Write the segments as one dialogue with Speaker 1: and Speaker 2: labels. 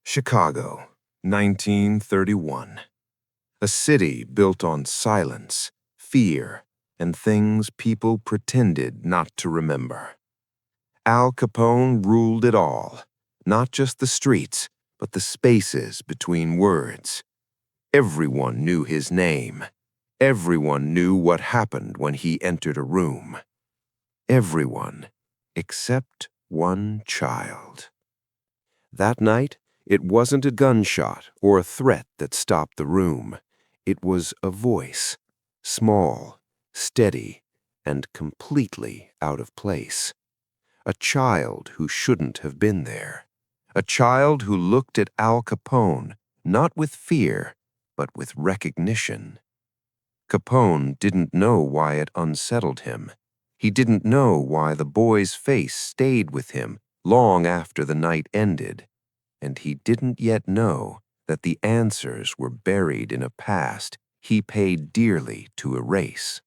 Speaker 1: Chicago, 1931. A city built on silence, fear, and things people pretended not to remember. Al Capone ruled it all, not just the streets, but the spaces between words. Everyone knew his name. Everyone knew what happened when he entered a room. Everyone, except one child. That night, it wasn't a gunshot or a threat that stopped the room. It was a voice, small, steady, and completely out of place. A child who shouldn't have been there. A child who looked at Al Capone, not with fear, but with recognition. Capone didn't know why it unsettled him. He didn't know why the boy's face stayed with him long after the night ended. And he didn't yet know that the answers were buried in a past he paid dearly to erase.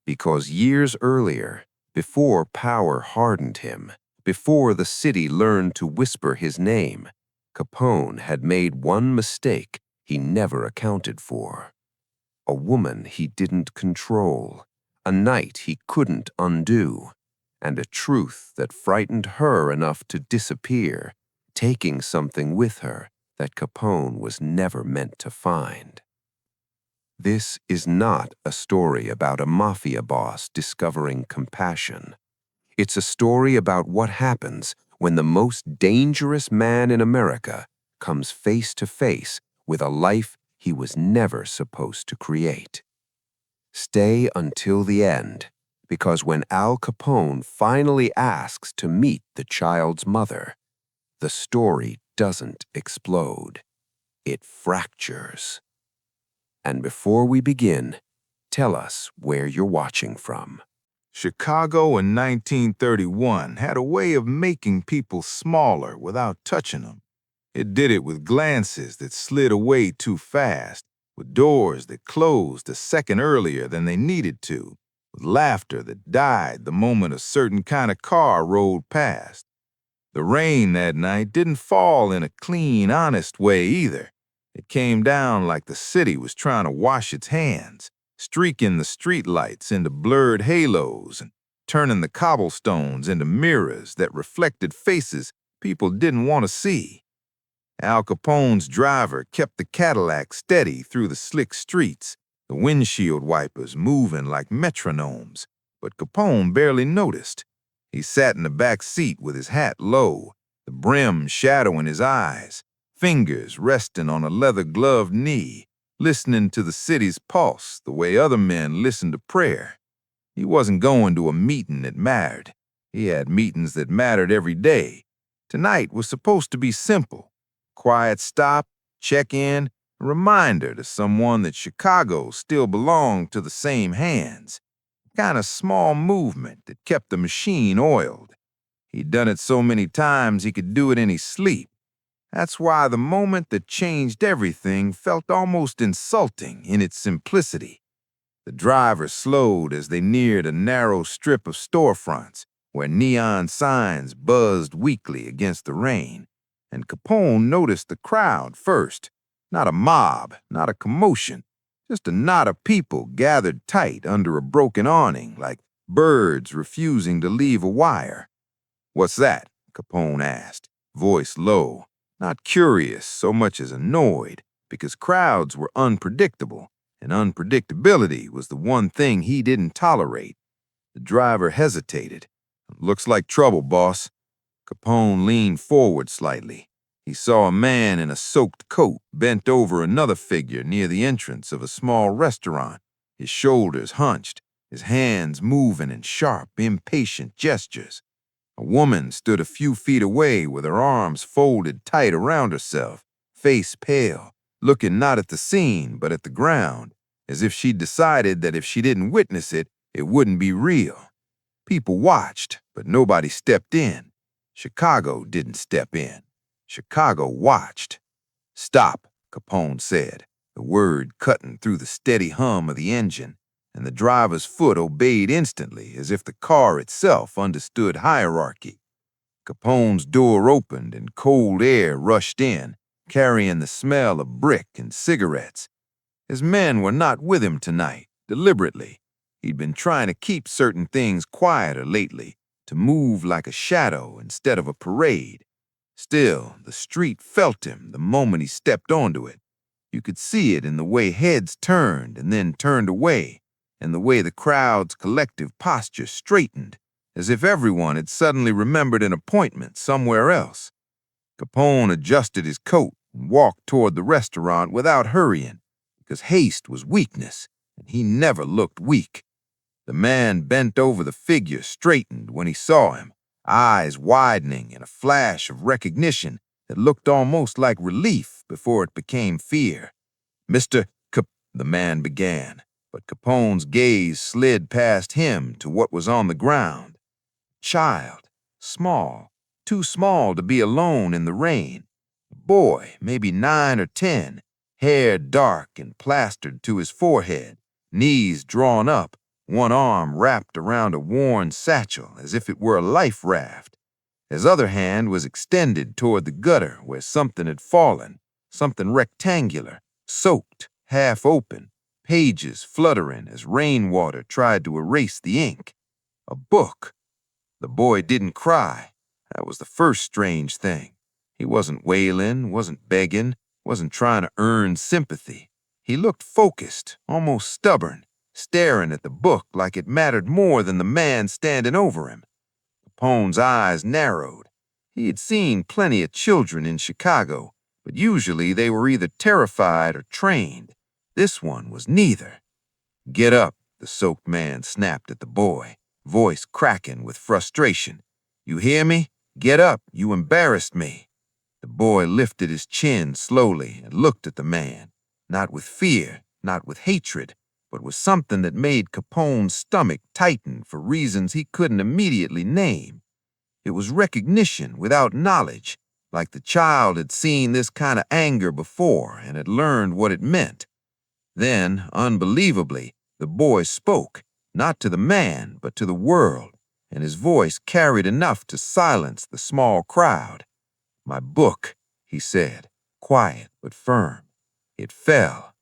Speaker 1: Because years earlier, before power hardened him, before the city learned to whisper his name, Capone had made one mistake he never accounted for. A woman he didn't control, a night he couldn't undo, and a truth that frightened her enough to disappear, taking something with her that Capone was never meant to find. This is not a story about a mafia boss discovering compassion. It's a story about what happens when the most dangerous man in America comes face to face with a life he was never supposed to create. Stay until the end, because when Al Capone finally asks to meet the child's mother, the story doesn't explode. It fractures. And before we begin, tell us where you're watching from.
Speaker 2: Chicago in 1931 had a way of making people smaller without touching them. It did it with glances that slid away too fast, with doors that closed a second earlier than they needed to, with laughter that died the moment a certain kind of car rolled past. The rain that night didn't fall in a clean, honest way either. It came down like the city was trying to wash its hands, streaking the streetlights into blurred halos and turning the cobblestones into mirrors that reflected faces people didn't want to see. Al Capone's driver kept the Cadillac steady through the slick streets, the windshield wipers moving like metronomes, but Capone barely noticed. He sat in the back seat with his hat low, the brim shadowing his eyes, fingers resting on a leather-gloved knee, listening to the city's pulse the way other men listen to prayer. He wasn't going to a meeting that mattered. He had meetings that mattered every day. Tonight was supposed to be simple. Quiet stop, check-in, a reminder to someone that Chicago still belonged to the same hands. Kind of small movement that kept the machine oiled. He'd done it so many times he could do it in his sleep. That's why the moment that changed everything felt almost insulting in its simplicity. The driver slowed as they neared a narrow strip of storefronts where neon signs buzzed weakly against the rain, and Capone noticed the crowd first. Not a mob, not a commotion, just a knot of people gathered tight under a broken awning like birds refusing to leave a wire. "What's that?" Capone asked, voice low, not curious so much as annoyed, because crowds were unpredictable, and unpredictability was the one thing he didn't tolerate. The driver hesitated. "Looks like trouble, boss." Capone leaned forward slightly. He saw a man in a soaked coat bent over another figure near the entrance of a small restaurant, his shoulders hunched, his hands moving in sharp, impatient gestures. A woman stood a few feet away with her arms folded tight around herself, face pale, looking not at the scene but at the ground, as if she'd decided that if she didn't witness it, it wouldn't be real. People watched, but nobody stepped in. Chicago didn't step in. Chicago watched. "Stop," Capone said, the word cutting through the steady hum of the engine, and the driver's foot obeyed instantly as if the car itself understood hierarchy. Capone's door opened and cold air rushed in, carrying the smell of brick and cigarettes. His men were not with him tonight, deliberately. He'd been trying to keep certain things quieter lately, to move like a shadow instead of a parade. Still, the street felt him the moment he stepped onto it. You could see it in the way heads turned and then turned away, and the way the crowd's collective posture straightened, as if everyone had suddenly remembered an appointment somewhere else. Capone adjusted his coat and walked toward the restaurant without hurrying, because haste was weakness, and he never looked weak. The man bent over the figure straightened when he saw him, eyes widening in a flash of recognition that looked almost like relief before it became fear. "Mr. Cap," the man began, but Capone's gaze slid past him to what was on the ground. Child, small, too small to be alone in the rain. A boy, maybe 9 or 10, hair dark and plastered to his forehead, knees drawn up, one arm wrapped around a worn satchel as if it were a life raft. His other hand was extended toward the gutter where something had fallen, something rectangular, soaked, half open, pages fluttering as rainwater tried to erase the ink. A book. The boy didn't cry. That was the first strange thing. He wasn't wailing, wasn't begging, wasn't trying to earn sympathy. He looked focused, almost stubborn, staring at the book like it mattered more than the man standing over him. Capone's eyes narrowed. He had seen plenty of children in Chicago, but usually they were either terrified or trained. This one was neither. "Get up," the soaked man snapped at the boy, voice cracking with frustration. "You hear me? Get up. You embarrassed me." The boy lifted his chin slowly and looked at the man, not with fear, not with hatred, but with something that made Capone's stomach tighten for reasons he couldn't immediately name. It was recognition without knowledge, like the child had seen this kind of anger before and had learned what it meant. Then, unbelievably, the boy spoke, not to the man, but to the world, and his voice carried enough to silence the small crowd. "My book," he said, quiet but firm. It fell.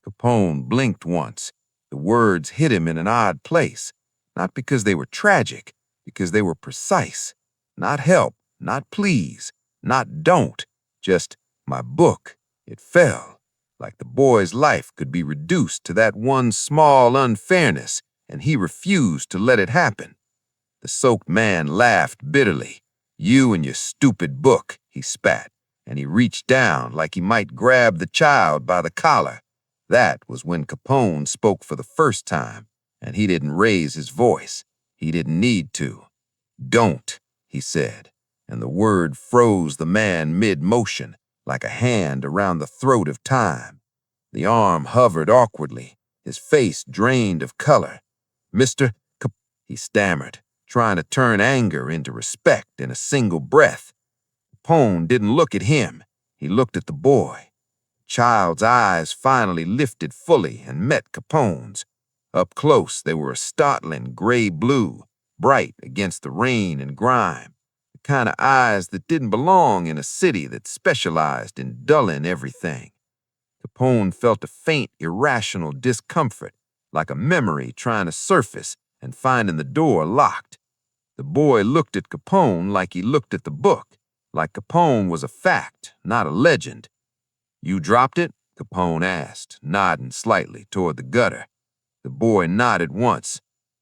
Speaker 2: Capone blinked once. The words hit him in an odd place, not because they were tragic, because they were precise. Not help, not please, not don't, just "my book." It fell, like the boy's life could be reduced to that one small unfairness, and he refused to let it happen. The soaked man laughed bitterly. "You and your stupid book," he spat, and he reached down like he might grab the child by the collar. That was when Capone spoke for the first time, and he didn't raise his voice. He didn't need to. "Don't," he said, and the word froze the man mid-motion, like a hand around the throat of time. The arm hovered awkwardly, his face drained of color. "Mr. Cap," he stammered, trying to turn anger into respect in a single breath. Capone didn't look at him. He looked at the boy. The child's eyes finally lifted fully and met Capone's. Up close, they were a startling gray-blue, bright against the rain and grime. The kind of eyes that didn't belong in a city that specialized in dulling everything. Capone felt a faint, irrational discomfort, like a memory trying to surface and finding the door locked. The boy looked at Capone like he looked at the book, like Capone was a fact, not a legend. "You dropped it?" Capone asked, nodding slightly toward the gutter. The boy nodded once.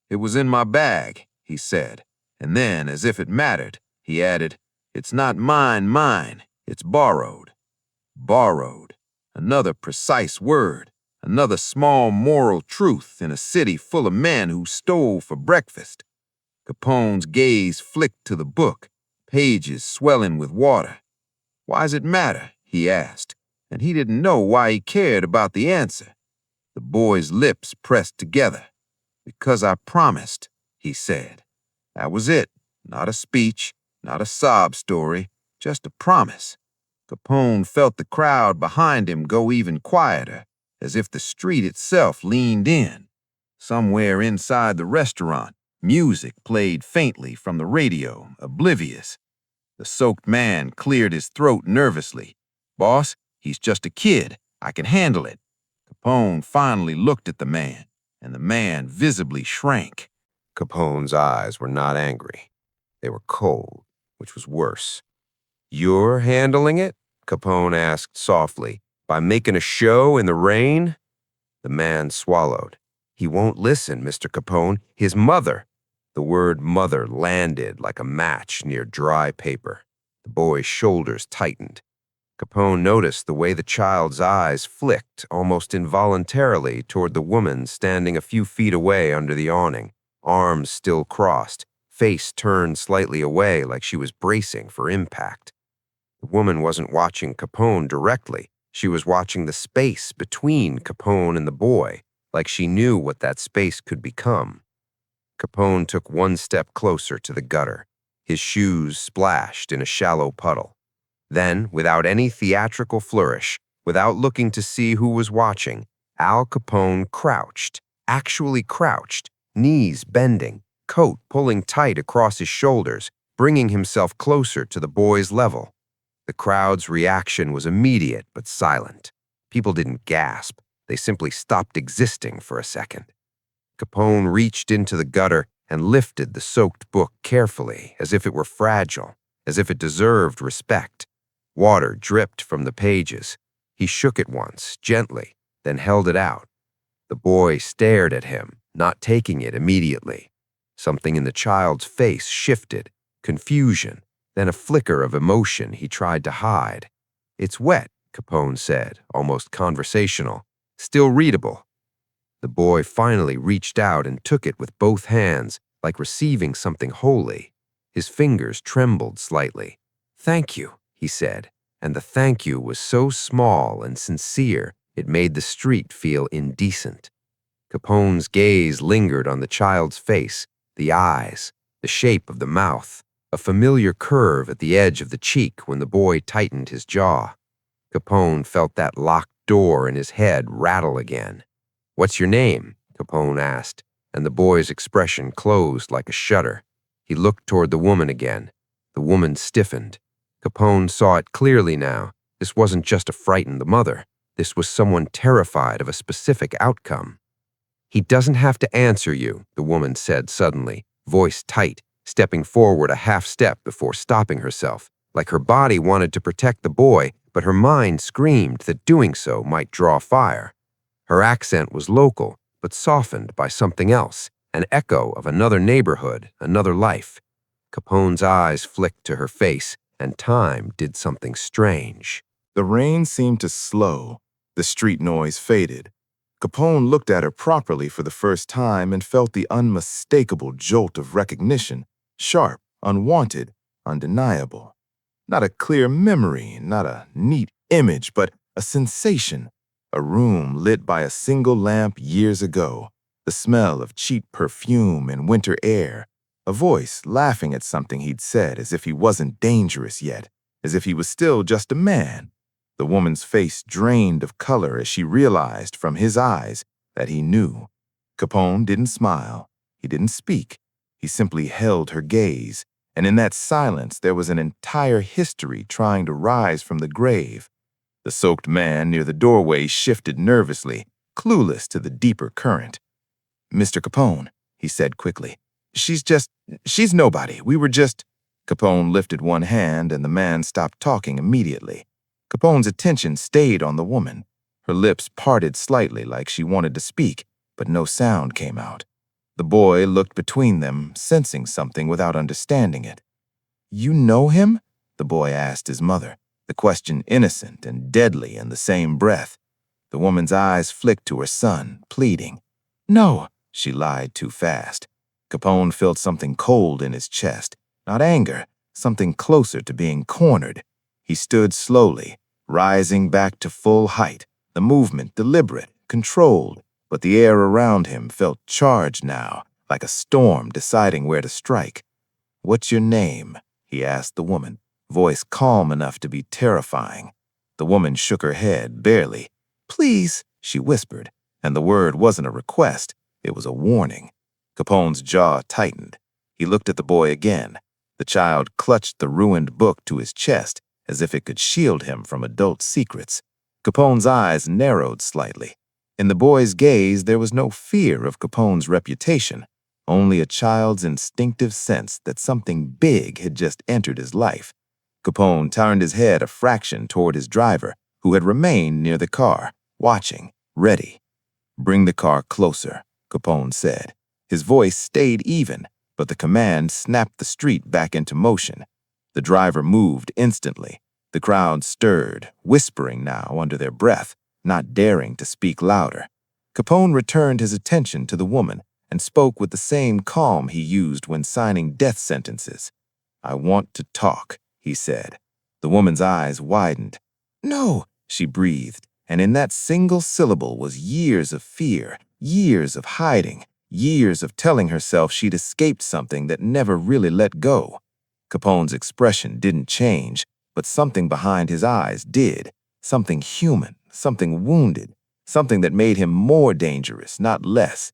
Speaker 2: "It was in my bag," he said, and then, as if it mattered, he added, "It's not mine, it's borrowed." Borrowed. Another precise word, another small moral truth in a city full of men who stole for breakfast. Capone's gaze flicked to the book, pages swelling with water. "Why's it matter?" he asked, and he didn't know why he cared about the answer. The boy's lips pressed together. "Because I promised," he said. That was it. Not a speech, not a sob story, just a promise. Capone felt the crowd behind him go even quieter, as if the street itself leaned in. Somewhere inside the restaurant, music played faintly from the radio, oblivious. The soaked man cleared his throat nervously. "Boss, he's just a kid. I can handle it." Capone finally looked at the man, and the man visibly shrank.
Speaker 1: Capone's eyes were not angry. They were cold, which was worse. "You're handling it?" Capone asked softly. "By making a show in the rain?" The man swallowed. "He won't listen, Mr. Capone. His mother." The word mother landed like a match near dry paper. The boy's shoulders tightened. Capone noticed the way the child's eyes flicked almost involuntarily toward the woman standing a few feet away under the awning, arms still crossed, face turned slightly away like she was bracing for impact. The woman wasn't watching Capone directly. She was watching the space between Capone and the boy, like she knew what that space could become. Capone took one step closer to the gutter. His shoes splashed in a shallow puddle. Then, without any theatrical flourish, without looking to see who was watching, Al Capone crouched, actually crouched, knees bending, coat pulling tight across his shoulders, bringing himself closer to the boy's level. The crowd's reaction was immediate but silent. People didn't gasp. They simply stopped existing for a second. Capone reached into the gutter and lifted the soaked book carefully, as if it were fragile, as if it deserved respect. Water dripped from the pages. He shook it once, gently, then held it out. The boy stared at him, not taking it immediately. Something in the child's face shifted, confusion, then a flicker of emotion he tried to hide. "It's wet," Capone said, almost conversational. "Still readable." The boy finally reached out and took it with both hands, like receiving something holy. His fingers trembled slightly. "Thank you," he said, and the thank you was so small and sincere it made the street feel indecent. Capone's gaze lingered on the child's face, the eyes, the shape of the mouth, a familiar curve at the edge of the cheek when the boy tightened his jaw. Capone felt that locked door in his head rattle again. "What's your name?" Capone asked, and the boy's expression closed like a shutter. He looked toward the woman again. The woman stiffened. Capone saw it clearly now. This wasn't just a frightened mother. This was someone terrified of a specific outcome. "He doesn't have to answer you," the woman said suddenly, voice tight, stepping forward a half step before stopping herself, like her body wanted to protect the boy, but her mind screamed that doing so might draw fire. Her accent was local, but softened by something else, an echo of another neighborhood, another life. Capone's eyes flicked to her face, and time did something strange.
Speaker 2: The rain seemed to slow. The street noise faded. Capone looked at her properly for the first time and felt the unmistakable jolt of recognition, sharp, unwanted, undeniable. Not a clear memory, not a neat image, but a sensation. A room lit by a single lamp years ago, the smell of cheap perfume in winter air, a voice laughing at something he'd said as if he wasn't dangerous yet, as if he was still just a man. The woman's face drained of color as she realized from his eyes that he knew. Capone didn't smile. He didn't speak. He simply held her gaze, and in that silence there was an entire history trying to rise from the grave. The soaked man near the doorway shifted nervously, clueless to the deeper current. "Mr. Capone," he said quickly, she's nobody. We were just—" Capone lifted one hand and the man stopped talking immediately. Capone's attention stayed on the woman. Her lips parted slightly like she wanted to speak, but no sound came out. The boy looked between them, sensing something without understanding it. "You know him?" the boy asked his mother, the question innocent and deadly in the same breath. The woman's eyes flicked to her son, pleading. "No," she lied too fast. Capone felt something cold in his chest, not anger, something closer to being cornered. He stood slowly, rising back to full height, the movement deliberate, controlled, but the air around him felt charged now, like a storm deciding where to strike. "What's your name?" he asked the woman, voice calm enough to be terrifying. The woman shook her head, barely. "Please," she whispered, and the word wasn't a request, it was a warning. Capone's jaw tightened. He looked at the boy again. The child clutched the ruined book to his chest as if it could shield him from adult secrets. Capone's eyes narrowed slightly. In the boy's gaze, there was no fear of Capone's reputation, only a child's instinctive sense that something big had just entered his life. Capone turned his head a fraction toward his driver, who had remained near the car, watching, ready. "Bring the car closer," Capone said. His voice stayed even, but the command snapped the street back into motion. The driver moved instantly. The crowd stirred, whispering now under their breath, not daring to speak louder. Capone returned his attention to the woman and spoke with the same calm he used when signing death sentences. "I want to talk," he said. The woman's eyes widened. "No," she breathed, and in that single syllable was years of fear, years of hiding, years of telling herself she'd escaped something that never really let go. Capone's expression didn't change, but something behind his eyes did, something human, something wounded, something that made him more dangerous, not less.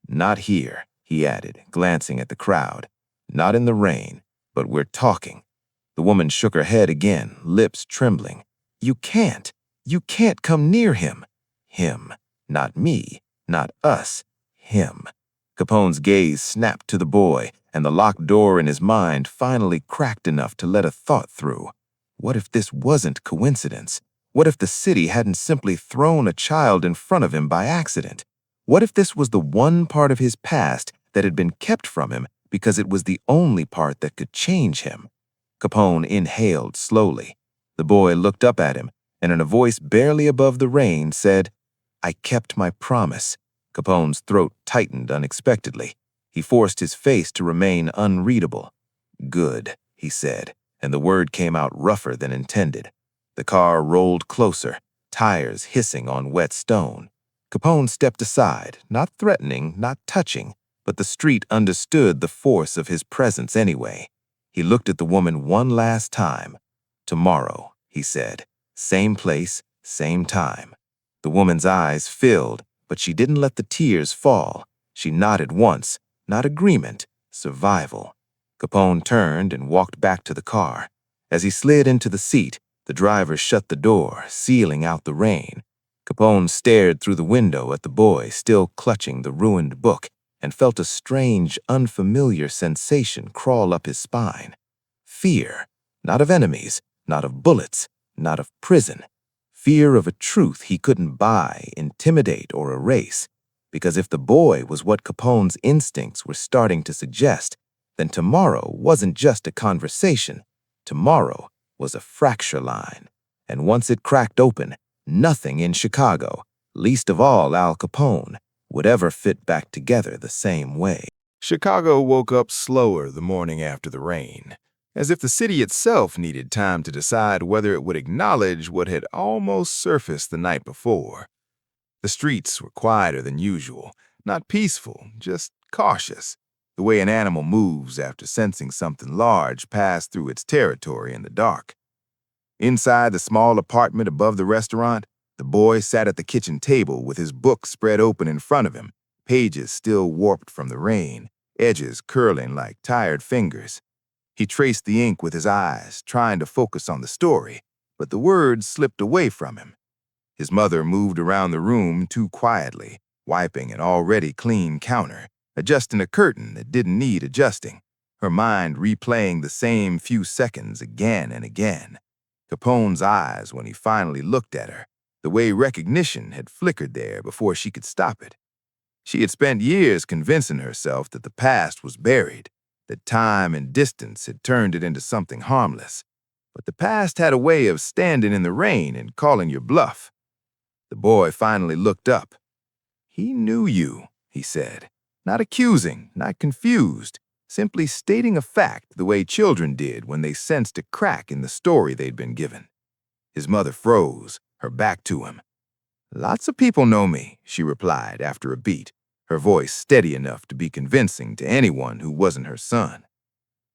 Speaker 2: "Not here," he added, glancing at the crowd. "Not in the rain, but we're talking." The woman shook her head again, lips trembling. You can't come near him." Him, not me, not us, him. Capone's gaze snapped to the boy, and the locked door in his mind finally cracked enough to let a thought through. What if this wasn't coincidence? What if the city hadn't simply thrown a child in front of him by accident? What if this was the one part of his past that had been kept from him because it was the only part that could change him? Capone inhaled slowly. The boy looked up at him, and in a voice barely above the rain said, "I kept my promise." Capone's throat tightened unexpectedly. He forced his face to remain unreadable. "Good," he said, and the word came out rougher than intended. The car rolled closer, tires hissing on wet stone. Capone stepped aside, not threatening, not touching, but the street understood the force of his presence anyway. He looked at the woman one last time. "Tomorrow," he said. "Same place, same time." The woman's eyes filled, but she didn't let the tears fall. She nodded once, not agreement, survival. Capone turned and walked back to the car. As he slid into the seat, the driver shut the door, sealing out the rain. Capone stared through the window at the boy still clutching the ruined book and felt a strange, unfamiliar sensation crawl up his spine. Fear, not of enemies, not of bullets, not of prison. Fear of a truth he couldn't buy, intimidate, or erase. Because if the boy was what Capone's instincts were starting to suggest, then tomorrow wasn't just a conversation. Tomorrow was a fracture line. And once it cracked open, nothing in Chicago, least of all Al Capone, would ever fit back together the same way. Chicago woke up slower the morning after the rain, as if the city itself needed time to decide whether it would acknowledge what had almost surfaced the night before. The streets were quieter than usual, not peaceful, just cautious, the way an animal moves after sensing something large pass through its territory in the dark. Inside the small apartment above the restaurant, the boy sat at the kitchen table with his book spread open in front of him, pages still warped from the rain, edges curling like tired fingers. He traced the ink with his eyes, trying to focus on the story, but the words slipped away from him. His mother moved around the room too quietly, wiping an already clean counter, adjusting a curtain that didn't need adjusting, her mind replaying the same few seconds again and again. Capone's eyes when he finally looked at her, the way recognition had flickered there before she could stop it. She had spent years convincing herself that the past was buried, that time and distance had turned it into something harmless. But the past had a way of standing in the rain and calling your bluff. The boy finally looked up. "He knew you," he said, not accusing, not confused, simply stating a fact the way children did when they sensed a crack in the story they'd been given. His mother froze, her back to him. "Lots of people know me," she replied after a beat, her voice steady enough to be convincing to anyone who wasn't her son.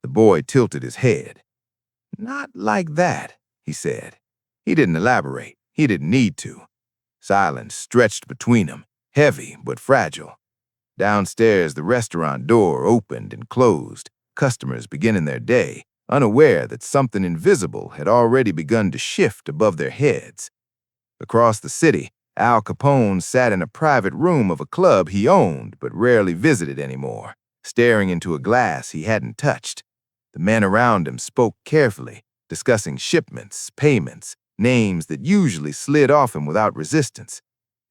Speaker 2: The boy tilted his head. "Not like that," he said. He didn't elaborate. He didn't need to. Silence stretched between them, heavy but fragile. Downstairs, the restaurant door opened and closed. customers beginning their day, unaware that something invisible had already begun to shift above their heads. Across the city, Al Capone sat in a private room of a club he owned but rarely visited anymore, staring into a glass he hadn't touched. The men around him spoke carefully, discussing shipments, payments, names that usually slid off him without resistance.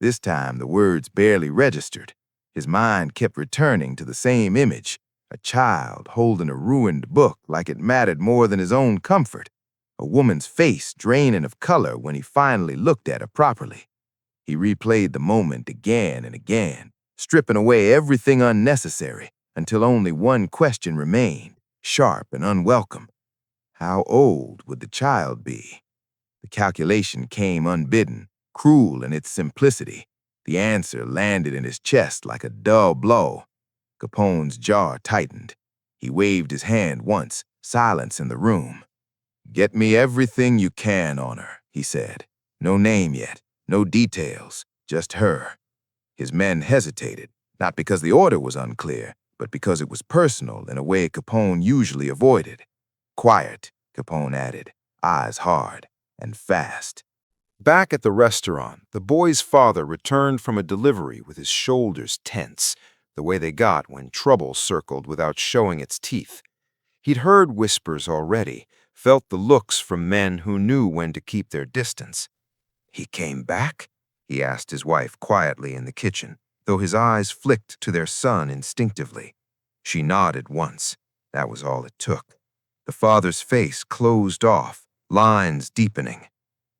Speaker 2: This time, the words barely registered. His mind kept returning to the same image, a child holding a ruined book like it mattered more than his own comfort, a woman's face draining of color when he finally looked at her properly. He replayed the moment again and again, stripping away everything unnecessary until only one question remained, sharp and unwelcome. How old would the child be? The calculation came unbidden, cruel in its simplicity. The answer landed in his chest like a dull blow. Capone's jaw tightened. He waved his hand once, silence in the room. "Get me everything you can on her," he said. "No name yet, no details, just her." His men hesitated, not because the order was unclear, but because it was personal in a way Capone usually avoided. "Quiet," Capone added, eyes hard and fast.
Speaker 1: Back at the restaurant, the boy's father returned from a delivery with his shoulders tense, the way they got when trouble circled without showing its teeth. He'd heard whispers already, felt the looks from men who knew when to keep their distance. "He came back?" he asked his wife quietly in the kitchen, though his eyes flicked to their son instinctively. She nodded once. That was all it took. The father's face closed off, lines deepening.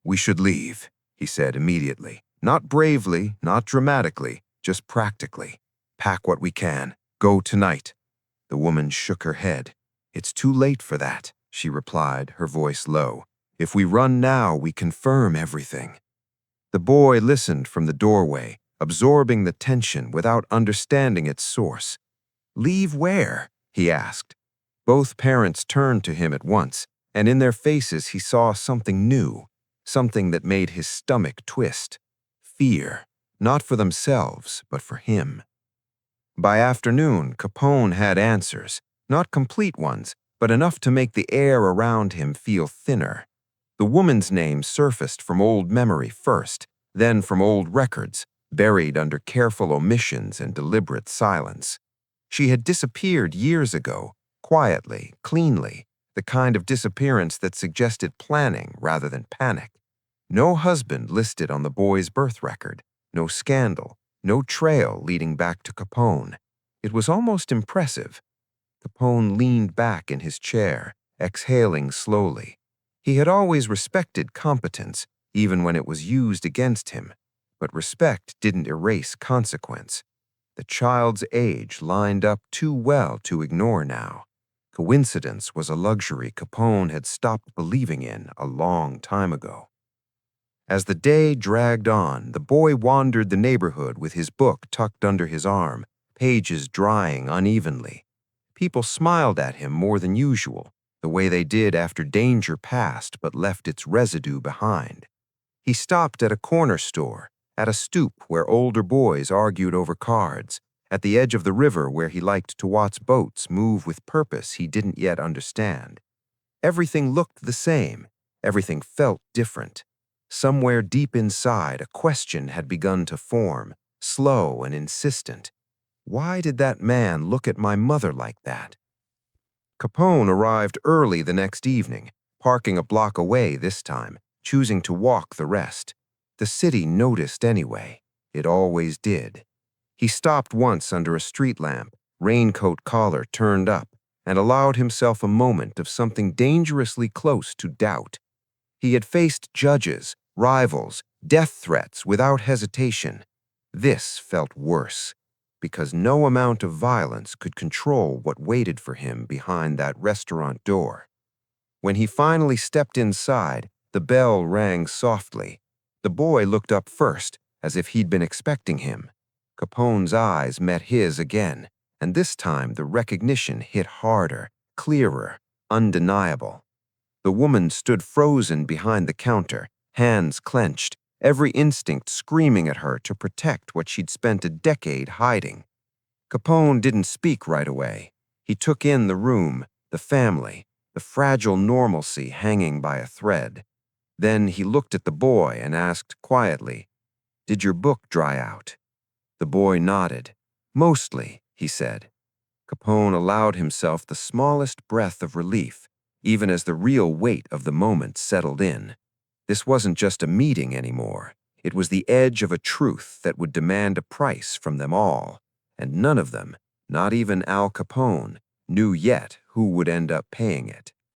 Speaker 1: "We should leave," he said immediately. Not bravely, not dramatically, just practically. "Pack what we can. Go tonight." The woman shook her head. "It's too late for that," she replied, her voice low. "If we run now, we confirm everything." The boy listened from the doorway, absorbing the tension without understanding its source. "Leave where?" he asked. Both parents turned to him at once, and in their faces he saw something new, something that made his stomach twist. Fear, not for themselves, but for him. By afternoon, Capone had answers, not complete ones, but enough to make the air around him feel thinner. The woman's name surfaced from old memory first, then from old records, buried under careful omissions and deliberate silence. She had disappeared years ago, quietly, cleanly, the kind of disappearance that suggested planning rather than panic. No husband listed on the boy's birth record, no scandal, no trail leading back to Capone. It was almost impressive. Capone leaned back in his chair, exhaling slowly. He had always respected competence, even when it was used against him, but respect didn't erase consequence. The child's age lined up too well to ignore now. Coincidence was a luxury Capone had stopped believing in a long time ago. As the day dragged on, the boy wandered the neighborhood with his book tucked under his arm, pages drying unevenly. People smiled at him more than usual, the way they did after danger passed but left its residue behind. He stopped at a corner store, at a stoop where older boys argued over cards, at the edge of the river where he liked to watch boats move with purpose he didn't yet understand. Everything looked the same, everything felt different. Somewhere deep inside, a question had begun to form, slow and insistent. Why did that man look at my mother like that? Capone arrived early the next evening, parking a block away this time, choosing to walk the rest. The city noticed anyway. It always did. He stopped once under a street lamp, raincoat collar turned up, and allowed himself a moment of something dangerously close to doubt. He had faced judges, rivals, death threats without hesitation. This felt worse, because no amount of violence could control what waited for him behind that restaurant door. When he finally stepped inside, the bell rang softly. The boy looked up first, as if he'd been expecting him. Capone's eyes met his again, and this time the recognition hit harder, clearer, undeniable. The woman stood frozen behind the counter, hands clenched, every instinct screaming at her to protect what she'd spent a decade hiding. Capone didn't speak right away. He took in the room, the family, the fragile normalcy hanging by a thread. Then he looked at the boy and asked quietly, "Did your book dry out?" The boy nodded. "Mostly," he said. Capone allowed himself the smallest breath of relief, even as the real weight of the moment settled in. This wasn't just a meeting anymore. It was the edge of a truth that would demand a price from them all, and none of them, not even Al Capone, knew yet who would end up paying it.